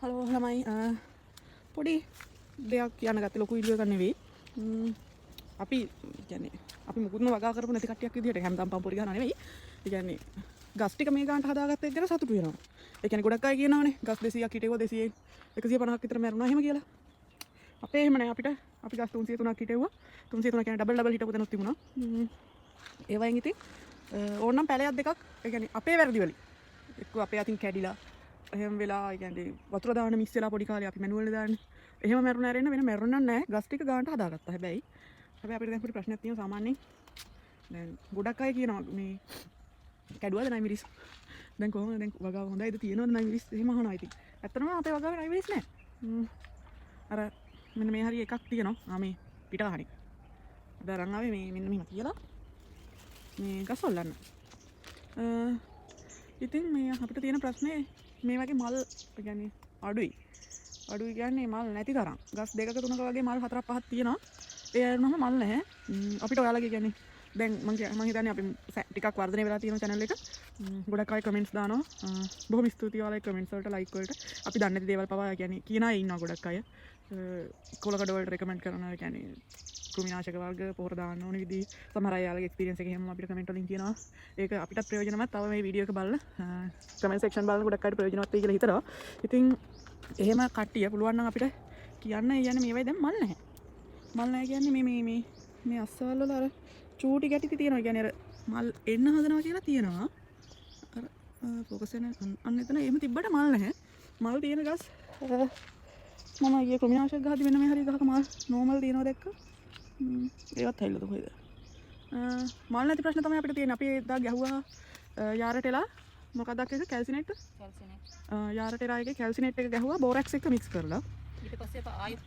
Hello ළමයි පොඩි දෙයක් කියන්න ගත්තේ ලොකු වීඩියෝ එකක් නෙවෙයි. අපි කියන්නේ අපි මුකුත්ම වගා කරපු නැති කට්ටියක් විදිහට හැමදාම පම්පොරි ගහනවා නෙවෙයි. ඒ කියන්නේ ගස් ටික මේ ගානට හදාගත්ත එක ගැන සතුටු වෙනවා. ඒ කියන්නේ ගොඩක් අය කියනවානේ ගස් 200ක් හිටෙවුවා 200 150ක් විතර මැරුණා එහෙම කියලා. අපේ එහෙම නෑ අපිට අපි ගස් 303ක් හිටෙවුවා. 303 කියන්නේ ඩබල් හිටපු දෙනුත් තිබුණා. ඒ වයින් ඉතින් ඕනනම් පැලයක් දෙකක් ඒ කියන්නේ අපේ වැරදි වලින් එක්ක අපේ අතින් කැඩිලා එහෙම වෙලා ඒ කියන්නේ වතුර දාන්න මිස් වෙලා පොඩි කාලේ අපි මැනුවල් දාන්නේ. එහෙම මැරුණ ඇරෙන්න වෙන මැරුණක් නැහැ. ගස් ටික ගානට හදාගත්තා. හැබැයි අපිට දැන් පොඩි ප්‍රශ්නයක් තියෙනවා සාමාන්‍යයෙන්. දැන් ගොඩක් අය කියනවා මේ කැඩුවද නයි මිරිස්. දැන් කොහොමද දැන් වගාව හොඳයිද තියෙනවද නයි මිරිස් එහෙම අහනවා ඉතින්. ඇත්තටම අපේ වගාවේ නයි මිරිස් නැහැ. අර මෙන්න මේ හරිය එකක් තියෙනවා. මේ පිටකහණි. අද අරන් ආවේ මේ මෙන්න මෙහෙම කියලා. මේ ගස් වලන්න. ඉතින් මේ අපිට තියෙන ප්‍රශ්නේ මේ වගේ මල් කියන්නේ අඩුයි කියන්නේ මල් නැති තරම් ගස් දෙකක තුනක වගේ මල් 4ක් 5ක් තියෙනවා ඒ අරනම මල් නැහැ අපිට ඔයාලගේ කියන්නේ දැන් මම හිතන්නේ අපි ටිකක් වර්ධනය වෙලා තියෙන channel එක ගොඩක් අය කමෙන්ට්ස් දානවා බොහොම ස්තුතියි ඔයාලගේ කමෙන්ට්ස් වලට ලයික් වලට අපි දන්නේ නැති දේවල් පවා කියන්නේ කියන අය ඉන්නවා ගොඩක් අය කොලකඩ වලට රෙකමන්ඩ් කරනවා කියන්නේ කෘමිනාශක වර්ග පොහොර දාන්න ඕන විදිහ සමහර අය යාළුවගේ එක්ස්පීරියන්ස් එක එහෙම අපිට කමෙන්ට් වලින් කියනවා ඒක අපිට ප්‍රයෝජනවත් තව මේ වීඩියෝ එක බලලා කමෙන්ට් සෙක්ෂන් බලන ගොඩක් අයට ප්‍රයෝජනවත් වෙයි කියලා හිතනවා ඉතින් එහෙම කට්ටිය පුළුවන් නම් අපිට කියන්න කියන්නේ මේවයි දැන් මල් නැහැ කියන්නේ මේ අස්සවල් වල අර චූටි ගැටි තියෙනවා කියන්නේ අර මල් එන්න හදනවා කියලා තියෙනවා අර ફોකස් වෙන අන්න එතන එහෙම තිබ්බට මල් නැහැ මල් තියෙන ගස් මම ඊයේ කෘමිනාශක ගහද්දි මෙන්න මේ හරිය ගහක මල් නෝමල් තියෙනවා දැක්ක ඒවත් හැල්ලුද කොහෙද මල් නැති ප්‍රශ්න තමයි අපිට තියෙන්නේ අපි එදා ගැහුවා යාරට එලා මොකක්ද එක කැල්සිනේට් යාරට එකේ කැල්සිනේට් එක ගැහුවා බෝරැක්ස් එක මික්ස් කරලා ඊට පස්සේ ආයෙත්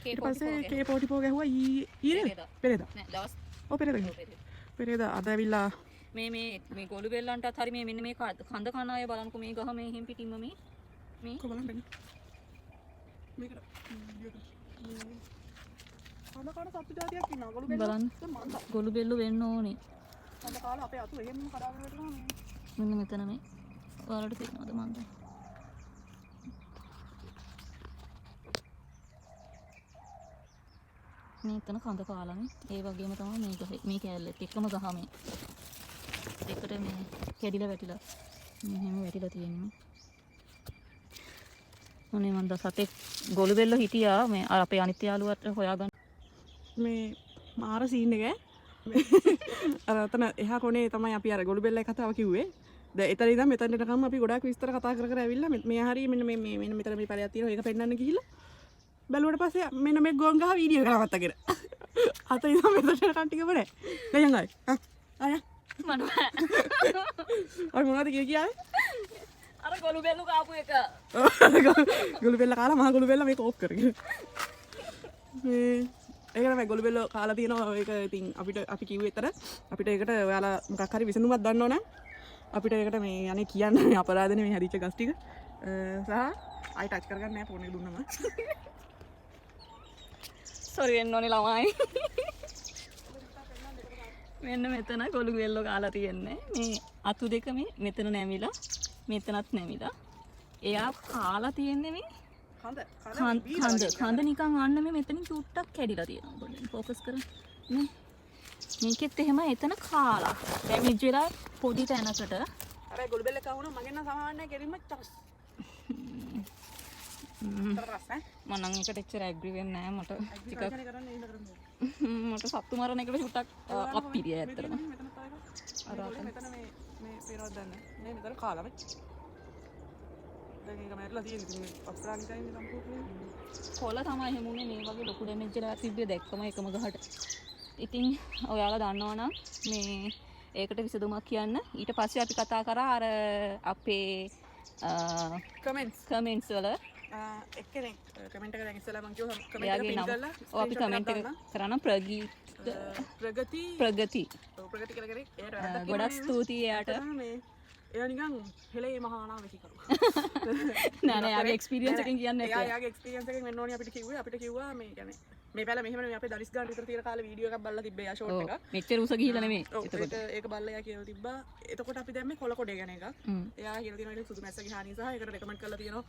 K44 ගැහුවා ඊයේ පෙරේදා නෑ දවස් ඔව් පෙරේදා අද ඇවිල්ලා මේ ගොළු බෙල්ලන්ටත් හරි මේ මෙන්න මේ කඳ කන අය බලන්නකෝ මේ ගහ මේ හිම් පිටින්ම මේ කොබලන් බෙන්න මේකට කඳ කන සත්තු జాතියක් ඉන්නවා ගොළු බෙල්ල බලන්න ගොළු බෙල්ල වෙන්න ඕනේ කඳ කාලා අපේ අතු එහෙම කඩාගෙන වැටෙනවා මෙන්න මෙතන මේ ඔයාලට තේරෙනවද මන්ද මේ එතන කඳ කාලානේ ඒ වගේම තමයි මේ ගහේ මේ කෑල්ලෙත් එකම ගහ මේ එකට මේ කැඩිලා වැටිලා මෙහෙම වැටිලා තියෙනවා මොනේ මන්ද සතෙක් ගොළු බෙල්ල හිටියා මේ අපේ අනිත් යාළුවට හොයාගන්න මේ මාර සීන් එක අර අතන එහා කොනේ තමයි අපි අර ගොළු බෙල්ලේ කතාව කිව්වේ දැන් එතන ඉඳන් මෙතනට එනකම් අපි ගොඩාක් විස්තර කතා කර ඇවිල්ලා මේ හරිය මෙන්න මෙන්න මෙතන මේ පළයක් තියෙනවා ඒක පෙන්නන්න ගිහිල්ලා බැලුවට පස්සේ මෙන්න මේ ගොන් ගහ වීඩියෝ එකක් අතගෙන අත ඉඳන් මෙතනට එනකම් ටික බඩේ දැන් යංගයි ආය අර මොනවද කියන්නේ අර ගොළු බෙල්ල කාපු එක ගොළු බෙල්ල කාලා මහා ගොළු බෙල්ල මේක ඕෆ් කරගෙන මේ ඒකට මේ ගොළු බෙල්ල කාලා තියෙනවා ඒක ඉතින් අපි කිව්වේ විතර අපිට ඒකට ඔයාලා මොකක් හරි විසඳුමක් දන්නව නම් අපිට ඒකට මේ අනේ කියන්න අපරාධනේ මේ හදිච්ච ගස් ටික සහ ආයි ටච් කරගන්න නෑ ෆෝන් එක දුන්නම සෝරි වෙන්න ඕනේ ළමයි මෙන්න මෙතන ගොළු බෙල්ල කාලා තියෙන්නේ මේ අතු දෙක මේ මෙතන නැමිලා මෙතනත් නැමිලා එයා කාලා තියෙන්නේ මේ කඳ නිකන් අන්න මේ මෙතනින් චුට්ටක් කැඩිලා තියෙනවා පොඩ්ඩක් ફોකස් කරන්න නේ මේකෙත් එහෙම එතන කාලා ඩැමේජ් වෙලා පොඩි තැනකට අර ගොළු බෙල්ල කවුණා මගෙන් නම් සමාවන්නේ කෙලින්ම චස් මම නම් එකට එච්චර ඇග්‍රී වෙන්නේ නැහැ මට ටිකක් මට සත්තු මරණ එකට චුට්ටක් අප්පිරිය ඇත්තටම මෙතන මේ පේනවද දන්නේ මේ මෙතන කාලා මේ දැන් ඒක මැරිලා තියෙන ඉතින් මේ අප්‍රාණිකයින් සම්පූර්ණයෙන් කොළ තමයි හැමුනේ මේ වගේ ලොකු ඩැමේජ් එකක් තිබ්බේ දැක්කම එකම ගහට ඉතින් ඔයාලා දන්නවනම් මේ ඒකට විසඳුමක් කියන්න ඊට පස්සේ අපි කතා කරා අර අපේ කමෙන්ට්ස් වල එක්කෙනෙක් කමෙන්ට් එක දැන් ඉස්සෙල්ලා මම කිව්වා කමෙන්ට් එයාගේ එක පින් නම කරලා අපි කමෙන්ට් එක කරනම් ප්‍රගති ප්‍රගති කියලා කරේ එයාට වැරද්දක් ගොඩක් ස්තුතියි එයාට මේ එයා නිකන් හෙලේ මහානා වෙකි කරුවා නෑ නෑ යාගේ එක්ස්පීරියන්ස් එකෙන් කියන්නේ එයා යාගේ එක්ස්පීරියන්ස් එකෙන් වෙන්න ඕනේ අපිට කිව්වා මේ කියන්නේ මේ පැල මෙහෙම නෙමෙයි අපේ දරිස් ගාන විතර තියෙන කාලේ වීඩියෝ එකක් බලලා තිබ්බේ යා ෂෝට් එක මෙච්චර උස ගිහිල්ලා නෙමෙයි එතකොට ඒක බලලා යා කියලා තිබ්බා එතකොට අපි දැන් මේ කොළ කොඩේ ගැන එක එයා කියලා තියෙනවා ඒක සුදු මැස්සගේ හානිය සහ ඒකට රෙකමන්ඩ් කරලා තියෙනවා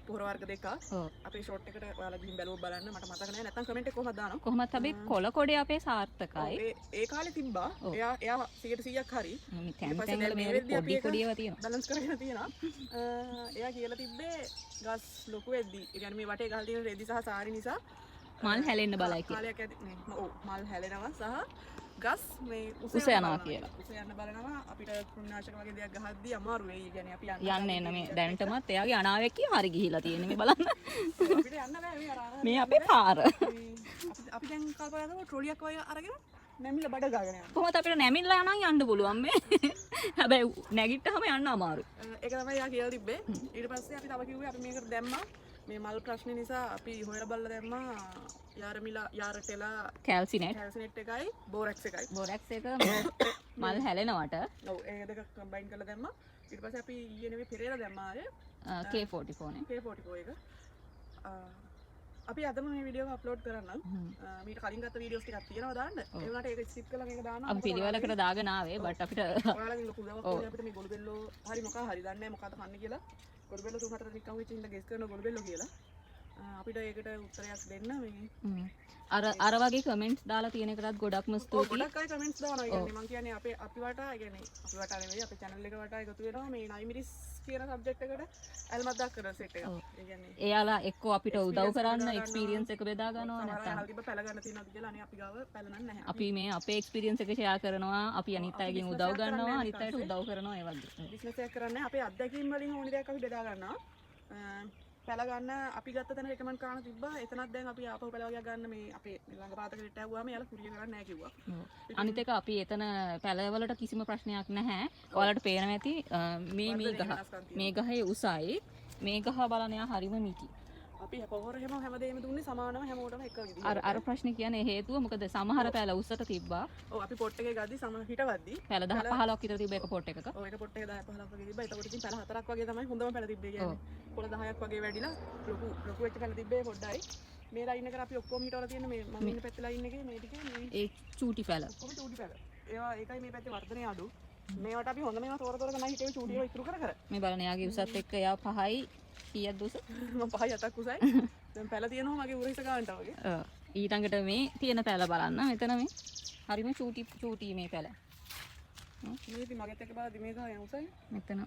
පොහොර වර්ග දෙකක් ඔව්. අපේ ෂෝට් එකට ඔයාලා ගිහින් බැලුවොත් බලන්න මට මතක නැහැ නැත්නම් කමෙන්ට් එක කොහොමද දානවා කොහොමත් අපි කොළ කොඩේ අපේ සාර්ථකයි. ඒ කාලේ තිබ්බා ඔව්. එයා 100%ක් හරි මේ ඊට තැන් පස්සේ තැන් වල දැන් මේ මේ වෙද්දී අපි පොඩි ඒක පොඩි ඒවා තියෙනවා. බැලන්ස් කරගෙන තියෙනවා එයා කියලා තිබ්බේ ගස් ලොකු වෙද්දී ඒ කියන්නේ මේ වටේ ගහලා තියෙන රෙදි සහ සාරි නිසා මල් හැලෙන්න බලයි කියලා. කාලයක් ඇති නේ ඔව් මල් හැලෙනවා සහ ගස් මේ උස යනවා කියලා. උස යන්න බලනවා අපිට කුණාශක වගේ දෙයක් ගහද්දී අමාරු වෙයි. ඒ කියන්නේ අපි යන්න එන්න මේ දැනටමත් එයාගේ අනාවැකිය හරි ගිහිලා තියෙන්නේ මේ බලන්න. අපිට යන්න බෑ මේ අර මේ අපේ පාර. අපි දැන් කල්පනා කරමු ට්‍රොලියක් වගේ අරගෙන නැමිලා බඩ ගාගෙන යනවා. කොහොමද අපිට නැමිලා නම් යන්න පුළුවන් මේ. හැබැයි නැගිට්ටාම යන්න අමාරුයි. ඒක තමයි යා කියලා තිබ්බේ. ඊට පස්සේ අපි තව කිව්වේ අපි මේකට දැම්මා මේ මල් ප්‍රශ්නේ නිසා අපි හොයලා බලලා දැම්මා යාරටෙලා කැල්සිනෙට් එකයි බෝරැක්ස් එකයි. බොරැක්ස් එක මල් හැලෙනවට ඔව් ඒ දෙක කම්බයින් කරලා දැම්මා. ඊට පස්සේ අපි ඊයේ නෙවෙයි පෙරේද දැම්මා ආයේ K44 නේ. K44 එක. අපි අදම මේ වීඩියෝ එක අප්ලෝඩ් කරන්නම්. මීට කලින් ගත්ත වීඩියෝස් ටිකක් තියෙනවා දාන්න. ඒ වුණාට ඒක ස්කිප් කරලා මේක දානවා. අපි පිළිවෙලකට දාගෙන ආවේ බට් අපිට ඔයාලගෙන් ලොකු උදව්වක් වෙන්නේ අපිට මේ ගොළු බෙල්ලෝ හරි මොකක් හරි දන්නේ නැහැ මොකද්ද කන්නේ කියලා. ගොළු බෙල්ලෝ 3-4 නිකන් වෙච්ච ඉඳ ගෙස් කරන ගොළු බෙල්ලෝ කියලා. අපිට ඒකට උත්තරයක් දෙන්න මේ අර වගේ කමෙන්ට්ස් දාලා තියෙන එකටත් ගොඩක්ම ස්තුතියි. ගොඩක් අය කමෙන්ට්ස් දානවා. ඒ කියන්නේ මම කියන්නේ අපි වටා ඒ කියන්නේ අපි වටා නෙවෙයි අපේ channel එක වටා එකතු වෙනවා මේ නයිමිරිස් කියන සබ්ජෙක්ට් එකට ඇල්මත් දාක් කරන සෙට් එක. ඒ කියන්නේ එයාලා එක්කෝ අපිට උදව් කරන්න එක්ස්පීරියන්ස් එක බෙදා ගන්නවා නැත්නම් හල්දිබ පැල ගන්න තියෙනවද කියලා අනේ අපි ගාව පැලනන්නේ නැහැ. අපි මේ අපේ එක්ස්පීරියන්ස් එක ෂෙයා කරනවා අපි අනිත් අයගෙන් උදව් ගන්නවා අනිත් අයට උදව් කරනවා ඒ වගේ. බිස්නස් එකක් කරන්නේ අපේ අත්දැකීම් වලින් ඕනි දෙයක් අපි බෙදා ගන්නවා. පැල ගන්න අපි ගත්ත තැන රෙකමන්ඩ් කරන තිබ්බා. එතනත් දැන් අපි ආපහු පැල වගේ ගන්න මේ අපේ ළඟ පාතක දෙට ඇව්වාම යාලා කුරිය කරන්නේ නැහැ කිව්වා. අනිත් එක අපි එතන පැලවලට කිසිම ප්‍රශ්නයක් නැහැ. ඔයාලට පේනවා ඇති මේ ගහේ උසයි මේ ගහ බලන්න යා හරිම මිටි. අපි පොහොර හැමදේම දුන්නේ සමානව හැමෝටම එක විදිහට. අර ප්‍රශ්නේ කියන්නේ හේතුව මොකද සමහර පැල උසට තිබ්බා. ඔව් අපි පොට් එකේ ගද්දි සම හිටවද්දි පැල 10 15ක් විතර තිබ්බ එක පොට් එකක. ඔව් ඒක පොට් එක 10 15ක් වගේ තිබ්බා. ඒතකොට ඉතින් පැල 4ක් වගේ තමයි හොඳම පැල තිබ්බේ කියන්නේ. පොළ 10ක් වගේ වැඩිලා ලොකු වෙච්ච පැල තිබ්බේ පොඩ්ඩයි. මේ ලයින් එකට අපි ඔක්කොම හිටවලා තියෙන මේ මම ඉන්න පැත්තේ ලයින් එකේ මේ ටිකේ මේ ඒ චූටි පැල. ඔක්කොම චූටි පැල. ඒවා ඒකයි මේ පැත්තේ වර්ධනය අඩු. මේවට අපි හොඳ මේවා තෝර තෝර ගන්න හිටේ චූටි ඒවා ඉතුරු කර. මේ බලන්න යාගේ උසත් එක්ක එයා 5යි කීයක්ද උස? මම 5යි 7ක් උසයි. දැන් පැල තියෙනවා මගේ උරහිස ගන්නට වගේ. ඔව්. ඊටඟට මේ තියෙන පැල බලන්න. මෙතන මේ හරිම චූටි මේ පැල. මේ ඉතින් මගෙත් එක්ක බලද්දි මේක යන උසයි. මෙතන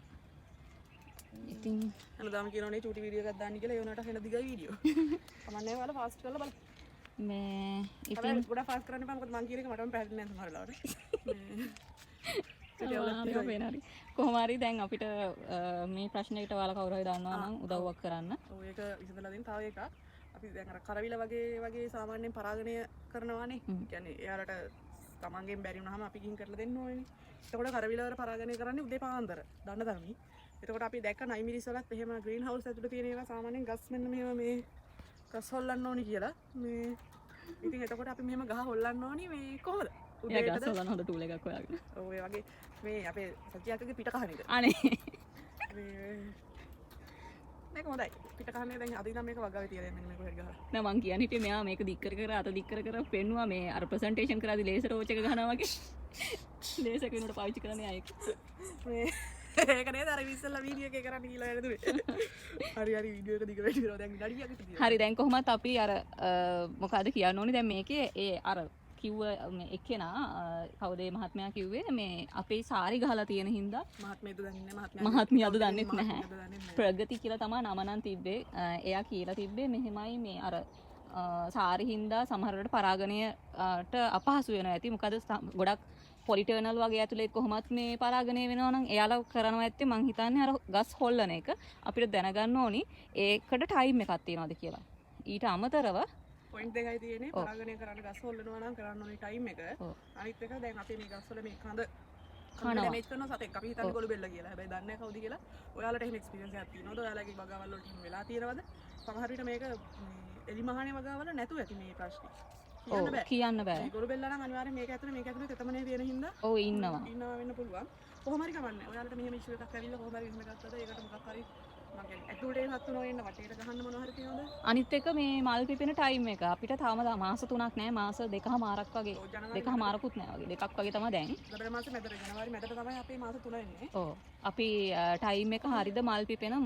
ඉතින් හැමදාම කියනවනේ චූටි වීඩියෝ එකක් දාන්න කියලා ඒ වුණාට හෙන දිගයි වීඩියෝ. කමන්නේ ඔයාලා ෆාස්ට් කරලා බලන්න. මේ ඉතින් ඉතින් ගොඩක් ෆාස්ට් කරන්න එපා මොකද මං කියන එක මටම පැහැදිලි නැහැ සමහර වෙලාවට. කොහොම හරි දැන් අපිට මේ ප්‍රශ්නෙකට ඔයාලා කවුරු හරි දන්නවා නම් උදව්වක් කරන්න. ඔව් ඒක විසඳලා දෙන්න තව එකක්. අපි දැන් අර කරවිල වගේ සාමාන්‍යයෙන් පරාගණය කරනවානේ. කියන්නේ එයාලට තමන්ගෙන් බැරි වුණාම අපි ගිහින් කරලා දෙන්න ඕනේ. එතකොට කරවිල වල පරාගණය කරන්නේ උදේ පාන්දර. දන්න තරමේ. එතකොට අපි දැක්ක නයිමිරිස් වලත් එහෙම ග්‍රීන් හවුස් ඇතුළේ තියෙන ඒවා සාමාන්‍යයෙන් ගස් මෙන්න මෙහෙම මේ ගස් හොල්ලන්න ඕනි කියලා. මේ ඉතින් එතකොට අපි මෙහෙම ගහ හොල්ලන්න ඕනි මේ කොහොමද? එයා ගස් හොල්ලන හොඳ ටූල් එකක් හොයාගෙන. ඔව් ඒ වගේ මේ අපේ සත්‍යයකගේ පිට කහන එක. අනේ මේක හොඳයි. පිට කහන්නේ දැන් අද ඉඳන් මේක වගාවේ තියලා මෙන්න මේක හරි ගහලා. නෑ මං කියන්නේ හිටියේ මෙයා මේක දික් කර අත දික් කර පෙන්නුවා මේ අර ප්‍රසන්ටේෂන් කරාදී ලේසර් වෝච් එක ගහනවා වගේ. ලේසර් එක වෙනකොට පාවිච්චි කරන්නේ ආයෙක. මේ ඒක නේද අර ඉස්සෙල්ලා වීඩියෝ එකේ කරන්න කියලා නේද? හරි වීඩියෝ එක දිග වැඩි වෙනවා දැන් විනාඩියක් විතර තියෙනවා. හරි දැන් කොහොමත් අපි අර මොකද්ද කියන්න ඕනේ දැන් මේකේ ඒ අර කිව්ව මේ එක්කෙනා කවුද මේ මහත්මයා කිව්වේ මේ අපේ සාරි ගහලා තියෙන හින්දා මහත්මියද දන්නේ මහත්මිය අද දන්නෙත් නැහැ. ප්‍රගති කියලා තමයි නම නම් තිබ්බේ. එයා කියලා තිබ්බේ මෙහෙමයි මේ අර සාරි හින්දා සමහරවිට පරාගණයට අපහසු වෙනවා ඇති. මොකද ගොඩක් පොලිටර්නල් වගේ ඇතුලේ කොහොමත් මේ පරාගණය වෙනවා නම් එයාලා කරනවා ඇත්තේ මං හිතන්නේ අර ගස් හොල්ලන එක. අපිට දැනගන්න ඕනි ඒකට ටයිම් එකක් තියනවාද කියලා. ඊට අමතරව පොයින්ට් දෙකයි තියෙන්නේ. පරාගණය කරන්න ගස් හොල්ලනවා නම් කරන්න ඕනේ ටයිම් එක. අනිත් එක දැන් අපේ මේ ගස් වල මේ කඳ ඩැමේජ් කරන සතෙක් අපි හිතන්නේ ගොළු බෙල්ල කියලා. හැබැයි දන්නේ නැහැ කවුද කියලා. ඔයාලට එහෙම එක්ස්පීරියන්ස් එකක් තියෙනවද? ඔයාලගේ වගාවල් වලට එහෙම වෙලා තියෙනවද? සමහර විට මේක එලි මහානේ වගාවල නැතුව ඇති මේ ප්‍රශ්නේ. කියන්න බෑ. ගොළු බෙල්ල නම් අනිවාර්යෙන් මේක ඇතුලේ තෙතමනේ තියෙන හින්දා ඔව් ඉන්නවා වෙන්න පුළුවන්. කොහොම හරි කමන්නේ. ඔයාලට මෙහෙම ඉෂුව එකක් ඇවිල්ලා කොහොම හරි විසඳ ගත්තද ඒකට මොකක් හරි ඇතුළේ හත්තු නොවෙන්න වටේට ගහන්න මොනවා හරි තියනවද? අනිත් එක මේ මල් පිපෙන ටයිම් එක අපිට තාම මාස 3ක් නෑ මාස 2කමාරක් වගේ ඔව්, ජනවාරි 2කමාරකුත් නෑ වගේ 2ක් වගේ තමයි දැන්. ලබන මාසේ මැදට ජනවාරි මැදට තමයි අපේ මාස 3 එන්නේ. ඔව් අපි ටයිම් එක හරිද මල් පිපෙන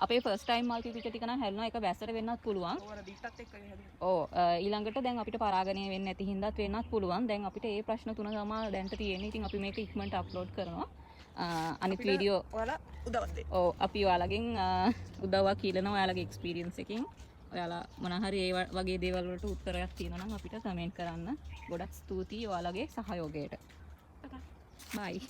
අපේ ෆස්ට් ටයිම් මල් පිපිච්ච ටික නම් හැලුණා ඒක වැස්සට වෙන්නත් පුළුවන්. ඔය දිත්තත් එක්ක හැදුවා. ඕ ඊළඟට දැන් අපිට පරාගණය වෙන්නේ නැති හින්දාත් වෙන්නත් පුළුවන්. දැන් අපිට මේ ප්‍රශ්න තුන තමයි දැන්ට තියෙන්නේ. ඉතින් අපි මේක ඉක්මනට අප්ලෝඩ් කරනවා. අනිත් වීඩියෝ ඔයාලා උදව්වක් දෙන්න. ඔව් අපි ඔයාලගෙන් උදව්වක් ඉල්ලනවා ඔයාලගේ එක්ස්පීරියන්ස් එකකින්. ඔයාලා මොන හරි ඒ වගේ දේවල් වලට උත්තරයක් තියෙනවා නම් අපිට කමෙන්ට් කරන්න. ගොඩක් ස්තුතියි ඔයාලගේ සහයෝගයට. බයි.